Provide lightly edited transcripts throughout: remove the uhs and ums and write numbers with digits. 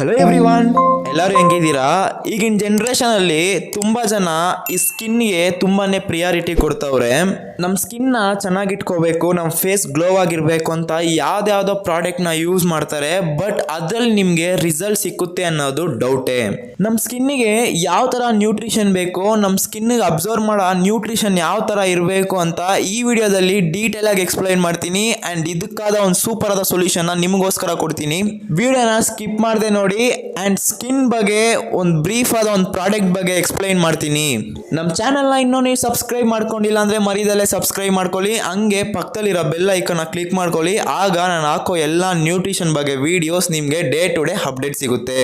Hello everyone, ಎಲ್ಲರೂ ಹೆಂಗಿದ್ದೀರಾ? ಈಗಿನ ಜನ್ರೇಷನಲ್ಲಿ ತುಂಬ ಜನ ಈ ಸ್ಕಿನ್ಗೆ ತುಂಬಾ ಪ್ರಿಯಾರಿಟಿ ಕೊಡ್ತವ್ರೆ. ನಮ್ಮ ಸ್ಕಿನ್ನ ಚೆನ್ನಾಗಿಟ್ಕೋಬೇಕು, ನಮ್ಮ ಫೇಸ್ ಗ್ಲೋ ಆಗಿರಬೇಕು ಅಂತ ಯಾವ್ದಾವುದೋ ಪ್ರಾಡಕ್ಟ್ನ ಯೂಸ್ ಮಾಡ್ತಾರೆ. ಬಟ್ ಅದರಲ್ಲಿ ನಿಮಗೆ ರಿಸಲ್ಟ್ ಸಿಕ್ಕುತ್ತೆ ಅನ್ನೋದು ಡೌಟೇ. ನಮ್ಮ ಸ್ಕಿನ್ನಿಗೆ ಯಾವ ಥರ ನ್ಯೂಟ್ರಿಷನ್ ಬೇಕು, ನಮ್ಮ ಸ್ಕಿನ್ನಿಗೆ ಅಬ್ಸರ್ವ್ ಮಾಡೋ ನ್ಯೂಟ್ರಿಷನ್ ಯಾವ ಥರ ಇರಬೇಕು ಅಂತ ಈ ವಿಡಿಯೋದಲ್ಲಿ ಡೀಟೇಲ್ ಆಗಿ ಎಕ್ಸ್ಪ್ಲೈನ್ ಮಾಡ್ತೀನಿ. ಆ್ಯಂಡ್ ಇದಕ್ಕಾದ ಒಂದು ಸೂಪರ್ ಆದ ಸೊಲ್ಯೂಷನ್ನ ನಿಮಗೋಸ್ಕರ ಕೊಡ್ತೀನಿ. ವಿಡಿಯೋನ ಸ್ಕಿಪ್ ಮಾಡದೆ ನೋಡಿ. ಆ್ಯಂಡ್ ಸ್ಕಿನ್ ಬಗ್ಗೆ ಒಂದು ಬ್ರೀಫ್ ಆದ ಒಂದು ಪ್ರಾಡಕ್ಟ್ ಬಗ್ಗೆ ಎಕ್ಸ್ಪ್ಲೈನ್ ಮಾಡ್ತೀನಿ. ನಮ್ಮ ಚಾನಲ್ನ ಇನ್ನೂ ನೀವು ಸಬ್ಸ್ಕ್ರೈಬ್ ಮಾಡ್ಕೊಂಡಿಲ್ಲ ಅಂದರೆ ಮರಿದಲ್ಲೇ ಸಬ್ಸ್ಕ್ರೈಬ್ ಮಾಡ್ಕೊಳ್ಳಿ. ಹಂಗೆ ಪಕ್ಕದಲ್ಲಿರೋ ಬೆಲ್ ಐಕನ್ನ ಕ್ಲಿಕ್ ಮಾಡ್ಕೊಳ್ಳಿ. ಆಗ ನಾನು ಹಾಕೋ ಎಲ್ಲ ನ್ಯೂಟ್ರಿಷನ್ ಬಗ್ಗೆ ವಿಡಿಯೋಸ್ ನಿಮಗೆ ಡೇ ಟು ಡೇ ಅಪ್ಡೇಟ್ ಸಿಗುತ್ತೆ.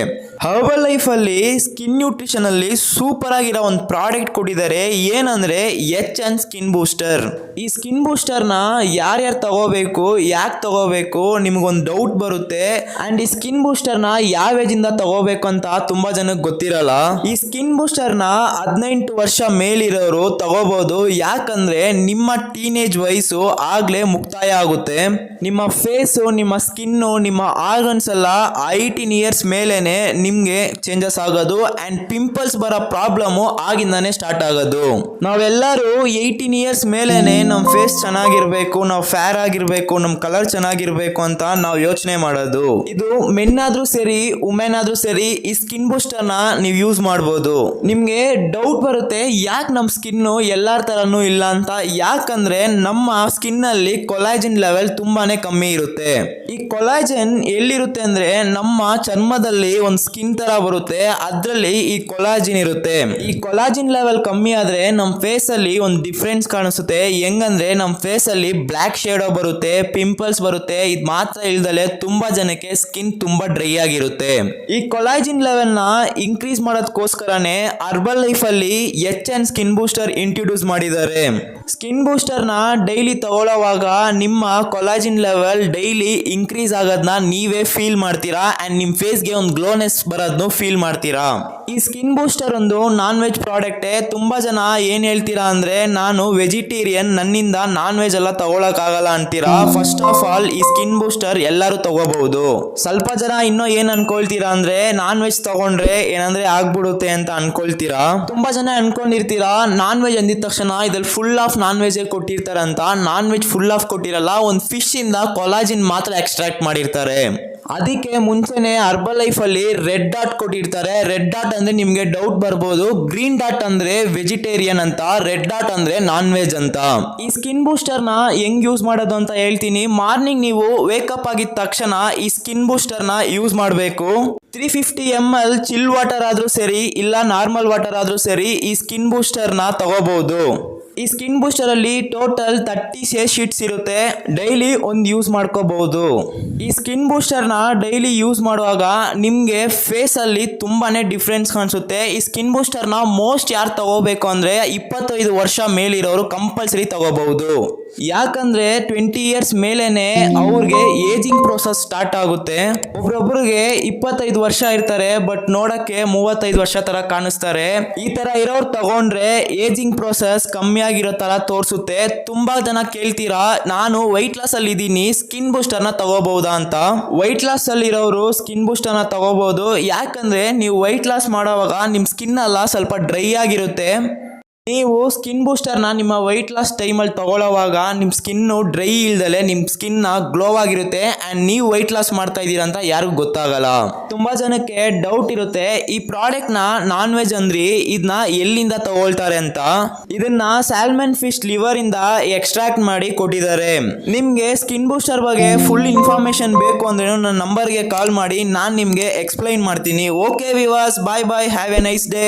ಹರ್ಬಲ್ ಲೈಫಲ್ಲಿ ಸ್ಕಿನ್ ನ್ಯೂಟ್ರಿಷನಲ್ಲಿ ಸೂಪರ್ ಆಗಿರೋ ಒಂದು ಪ್ರಾಡಕ್ಟ್ ಕೊಟ್ಟಿದ್ದಾರೆ. ಏನಂದರೆ HN ಸ್ಕಿನ್ ಬೂಸ್ಟರ್. ಈ ಸ್ಕಿನ್ ಬೂಸ್ಟರ್ನ ಯಾರ್ಯಾರು ತಗೋಬೇಕು, ಯಾಕೆ ತಗೋಬೇಕು, ನಿಮಗೊಂದು ಡೌಟ್ ಬರುತ್ತೆ. ಆ್ಯಂಡ್ ಈ ಸ್ಕಿನ್ ಬೂಸ್ಟರ್ನ ಯಾವ ಏಜಿಂದ ತಗೋಬೇಕು ಅಂತ ತುಂಬಾ ಜನಕ್ಕೆ ಗೊತ್ತಿರಲ್ಲ. ಈ ಸ್ಕಿನ್ ಬೂಸ್ಟರ್ನ 18 ವರ್ಷ ಮೇಲಿರೋರು ತಗೋಬಹುದು. ಯಾಕಂದ್ರೆ ನಿಮ್ಮ ಟೀನೇಜ್ ವಯಸ್ಸು ಆಗ್ಲೇ ಮುಕ್ತಾಯ ಆಗುತ್ತೆ. ನಿಮ್ಮ ಫೇಸು, ನಿಮ್ಮ ಸ್ಕಿನ್ನು, ನಿಮ್ಮ ಆರ್ಗನ್ಸ್ ಎಲ್ಲ 18 ಇಯರ್ಸ್ ಮೇಲೇನೆ ನಿಮ್ಗೆ ಚೇಂಜಸ್ ಆಗೋದು. ಅಂಡ್ ಪಿಂಪಲ್ಸ್ ಬರೋ ಪ್ರಾಬ್ಲಮ್ ಆಗಿಂದಾನೆ ಸ್ಟಾರ್ಟ್ ಆಗೋದು. ನಾವೆಲ್ಲರೂ 18 ಇಯರ್ಸ್ ಮೇಲೇನೆ ನಮ್ಮ ಫೇಸ್ ಚೆನ್ನಾಗಿರ್ಬೇಕು, ನಾವು ಫೇರ್ ಆಗಿರ್ಬೇಕು, ನಮ್ಮ ಕಲರ್ ಚೆನ್ನಾಗಿರ್ಬೇಕು ಅಂತ ನಾವು ಯೋಚನೆ ಮಾಡೋದು. ಇದು ಮೆನ್ ಆದ್ರೂ ಸರಿ, ವುಮೆನ್ ಆದ್ರೂ ಸರಿ, ಈ ಸ್ಕಿನ್ ಬೂಸ್ಟರ್ನ ನೀವು ಯೂಸ್ ಮಾಡ್ಬೋದು. ನಿಮ್ಗೆ ಡೌಟ್ ಬರುತ್ತೆ, ಯಾಕೆ ನಮ್ಮ ಸ್ಕಿನ್ನು ಎಲ್ಲಾರ ತರನೂ ಇಲ್ಲ ಅಂತ. ಯಾಕಂದ್ರೆ ನಮ್ಮ ಸ್ಕಿನ್ ಅಲ್ಲಿ ಕೊಲಾಜಿನ್ ಲೆವೆಲ್ ತುಂಬಾನೇ ಕಮ್ಮಿ ಇರುತ್ತೆ. ಈ ಕೊಲಾಜನ್ ಎಲ್ಲಿರುತ್ತೆ ಅಂದ್ರೆ ನಮ್ಮ ಚರ್ಮದಲ್ಲಿ ಒಂದು ಸ್ಕಿನ್ ತರ ಬರುತ್ತೆ, ಅದ್ರಲ್ಲಿ ಈ ಕೊಲಾಜಿನ್ ಇರುತ್ತೆ. ಈ ಕೊಲಾಜಿನ್ ಲೆವೆಲ್ ಕಮ್ಮಿ ಆದ್ರೆ ನಮ್ಮ ಫೇಸ್ ಅಲ್ಲಿ ಒಂದು ಡಿಫ್ರೆನ್ಸ್ ಕಾಣಿಸುತ್ತೆ. ಹೆಂಗಂದ್ರೆ ನಮ್ಮ ಫೇಸ್ ಅಲ್ಲಿ ಬ್ಲ್ಯಾಕ್ ಶೇಡೋ ಬರುತ್ತೆ, ಪಿಂಪಲ್ಸ್ ಬರುತ್ತೆ. ಇದು ಮಾತ್ರ ಇಲ್ದಲೆ ತುಂಬಾ ಜನಕ್ಕೆ ಸ್ಕಿನ್ ತುಂಬಾ ಡ್ರೈ ಆಗಿರುತ್ತೆ. ಈ ಕೊಲಾಜಿನ್ ಲೆವೆಲ್ ನ ಇನ್ಕ್ರೀಸ್ ಮಾಡೋದಕ್ಕೋಸ್ಕರನೇ ಹರ್ಬಲ್ ಲೈಫ್ ಅಲ್ಲಿ HN ಸ್ಕಿನ್ ಬೂಸ್ಟರ್ ಇಂಟ್ರೊಡ್ಯೂಸ್ ಮಾಡಿದ್ದಾರೆ. ಸ್ಕಿನ್ ಬೂಸ್ಟರ್ ನ ಡೈಲಿ ತಗೊಳ್ಳೋವಾಗ ನಿಮ್ಮ ಕೊಲಾಜಿನ್ ಲೆವೆಲ್ ಡೈಲಿ ಇನ್ಕ್ರೀಸ್ ಆಗೋದನ್ನ ನೀವೇ ಫೀಲ್ ಮಾಡ್ತೀರಾ. ಅಂಡ್ ನಿಮ್ಮ ಫೇಸ್ಗೆ ಒಂದು ಗ್ಲೋನೆಸ್ ಬರೋದನ್ನು ಫೀಲ್ ಮಾಡ್ತೀರಾ. ಈ ಸ್ಕಿನ್ ಬೂಸ್ಟರ್ ಒಂದು ನಾನ್ ವೆಜ್ ಪ್ರಾಡಕ್ಟೇ. ತುಂಬಾ ಜನ ಏನ್ ಹೇಳ್ತೀರಾ ಅಂದ್ರೆ, ನಾನು ವೆಜಿಟೇರಿಯನ್, ನನ್ನಿಂದ ನಾನ್ ವೆಜ್ ಎಲ್ಲ ತಗೊಳಕ್ ಆಗಲ್ಲ ಅಂತೀರಾ. ಫಸ್ಟ್ ಆಫ್ ಆಲ್ ಈ ಸ್ಕಿನ್ ಬೂಸ್ಟರ್ ಎಲ್ಲರೂ ತಗೋಬಹುದು. ಸ್ವಲ್ಪ ಜನ ಇನ್ನೂ ಏನ್ ಅನ್ಕೊಳ್ತೀರಾ ಅಂದ್ರೆ, ನಾನ್ ವೆಜ್ ತಗೊಂಡ್ರೆ ಏನಂದ್ರೆ ಆಗ್ಬಿಡುತ್ತೆ ಅಂತ ಅನ್ಕೊಳ್ತೀರಾ. ತುಂಬಾ ಜನ ಅನ್ಕೊಂಡಿರ್ತೀರಾ, ನಾನ್ ವೆಜ್ ಅಂದಿದ ತಕ್ಷಣ ಇದ್ರಲ್ಲಿ ಫುಲ್ ಆಫ್ ನಾನ್ ವೆಜ್ ಕೊಟ್ಟಿರ್ತಾರಂತ. ನಾನ್ ವೆಜ್ ಫುಲ್ ಆಫ್ ಕೊಟ್ಟಿರಲ್ಲ, ಒಂದು ಫಿಶ್ ಇಂದ ಕೊಲಾಜಿನ್ ಮಾತ್ರ ಎಕ್ಸ್ಟ್ರಾಕ್ಟ್ ಮಾಡಿರ್ತಾರೆ. ಅದಕ್ಕೆ ಮುಂಚೆನೆ ಹರ್ಬಲ್ ಲೈಫ್ ಅಲ್ಲಿ ರೆಡ್ ಡಾಟ್ ಕೊಟ್ಟಿರ್ತಾರೆ. ರೆಡ್ ಡಾಟ್ ಅಂದ್ರೆ ನಿಮ್ಗೆ ಡೌಟ್ ಬರ್ಬೋದು, ಗ್ರೀನ್ ಡಾಟ್ ಅಂದ್ರೆ ವೆಜಿಟೇರಿಯನ್ ಅಂತ, ರೆಡ್ ಡಾಟ್ ಅಂದ್ರೆ ನಾನ್ ವೆಜ್ ಅಂತ. ಈ ಸ್ಕಿನ್ ಬೂಸ್ಟರ್ ನ ಹೆಂಗ್ ಯೂಸ್ ಮಾಡೋದು ಅಂತ ಹೇಳ್ತೀನಿ. ಮಾರ್ನಿಂಗ್ ನೀವು ವೇಕಪ್ ಆಗಿದ ತಕ್ಷಣ ಈ ಸ್ಕಿನ್ ಬೂಸ್ಟರ್ ನ ಯೂಸ್ ಮಾಡಬೇಕು. 350 ml ಚಿಲ್ ವಾಟರ್ ಆದ್ರೂ ಸರಿ, ಇಲ್ಲ ನಾರ್ಮಲ್ ವಾಟರ್ ಆದ್ರೂ ಸರಿ, ಈ ಸ್ಕಿನ್ ಬೂಸ್ಟರ್ ನ ತಗೋಬಹುದು. ಈ ಸ್ಕಿನ್ ಬೂಸ್ಟರ್ ಅಲ್ಲಿ ಟೋಟಲ್ 30 ಸೇಸ್ ಶೀಟ್ಸ್ ಇರುತ್ತೆ. ಡೈಲಿ ಒಂದು ಯೂಸ್ ಮಾಡ್ಕೋಬಹುದು. ಈ ಸ್ಕಿನ್ ಬೂಸ್ಟರ್ ನ ಡೈಲಿ ಯೂಸ್ ಮಾಡುವಾಗ ನಿಮ್ಗೆ ಫೇಸ್ ಅಲ್ಲಿ ತುಂಬಾನೇ ಡಿಫ್ರೆನ್ಸ್ ಕಾಣಿಸುತ್ತೆ. ಈ ಸ್ಕಿನ್ ಬೂಸ್ಟರ್ ನ ಮೋಸ್ಟ್ ಯಾರು ತಗೋಬೇಕು ಅಂದ್ರೆ 25 ವರ್ಷ ಮೇಲಿರೋರು ಕಂಪಲ್ಸರಿ ತಗೋಬಹುದು. ಯಾಕಂದ್ರೆ 20 ಇಯರ್ಸ್ ಮೇಲೇನೆ ಅವ್ರಿಗೆ ಏಜಿಂಗ್ ಪ್ರೋಸೆಸ್ ಸ್ಟಾರ್ಟ್ ಆಗುತ್ತೆ. ಒಬ್ರೊಬ್ರಿಗೆ 25 ವರ್ಷ ಇರ್ತಾರೆ, ಬಟ್ ನೋಡಕ್ಕೆ 35 ವರ್ಷ ತರ ಕಾಣಿಸ್ತಾರೆ. ಈ ತರ ಇರೋರು ತಗೊಂಡ್ರೆ ಏಜಿಂಗ್ ಪ್ರೋಸೆಸ್ ಕಮ್ಮಿ ಆಗಿರೋ ತರ ತೋರಿಸುತ್ತೆ. ತುಂಬಾ ಜನ ಕೇಳ್ತೀರಾ, ನಾನು ವೈಟ್ ಲಾಸ್ ಅಲ್ಲಿ ಇದ್ದೀನಿ, ಸ್ಕಿನ್ ಬೂಸ್ಟರ್ ನ ತಗೋಬಹುದಾ ಅಂತ. ವೈಟ್ ಲಾಸ್ ಅಲ್ಲಿ ಇರೋರು ಸ್ಕಿನ್ ಬೂಸ್ಟರ್ ನ ತಗೋಬಹುದು. ಯಾಕಂದ್ರೆ ನೀವು ವೈಟ್ ಲಾಸ್ ಮಾಡೋವಾಗ ನಿಮ್ ಸ್ಕಿನ್ ಎಲ್ಲ ಸ್ವಲ್ಪ ಡ್ರೈ ಆಗಿರುತ್ತೆ. ನೀವು ಸ್ಕಿನ್ ಬೂಸ್ಟರ್ನ ನಿಮ್ಮ ವೈಟ್ ಲಾಸ್ ಟೈಮಲ್ಲಿ ತಗೊಳ್ಳೋವಾಗ ನಿಮ್ಮ ಸ್ಕಿನ್ನು ಡ್ರೈ ಇಲ್ದಲೆ ನಿಮ್ಮ ಸ್ಕಿನ್ನ ಗ್ಲೋ ಆಗಿರುತ್ತೆ. ಆ್ಯಂಡ್ ನೀವು ವೈಟ್ ಲಾಸ್ ಮಾಡ್ತಾ ಇದ್ದೀರಾ ಅಂತ ಯಾರಿಗೂ ಗೊತ್ತಾಗಲ್ಲ. ತುಂಬ ಜನಕ್ಕೆ ಡೌಟ್ ಇರುತ್ತೆ, ಈ ಪ್ರಾಡಕ್ಟ್ನ ನಾನ್ ವೆಜ್ ಅಂದ್ರಿ, ಇದನ್ನ ಎಲ್ಲಿಂದ ತಗೊಳ್ತಾರೆ ಅಂತ. ಇದನ್ನ ಸ್ಯಾಲ್ಮನ್ ಫಿಶ್ ಲಿವರ್ ಇಂದ ಎಕ್ಸ್ಟ್ರಾಕ್ಟ್ ಮಾಡಿ ಕೊಟ್ಟಿದ್ದಾರೆ. ನಿಮಗೆ ಸ್ಕಿನ್ ಬೂಸ್ಟರ್ ಬಗ್ಗೆ ಫುಲ್ ಇನ್ಫಾರ್ಮೇಶನ್ ಬೇಕು ಅಂದ್ರೆ ನನ್ನ ನಂಬರ್ಗೆ ಕಾಲ್ ಮಾಡಿ, ನಾನು ನಿಮಗೆ ಎಕ್ಸ್ಪ್ಲೈನ್ ಮಾಡ್ತೀನಿ. ಓಕೆ ವಿವಾಸ್, bye bye, have a nice day.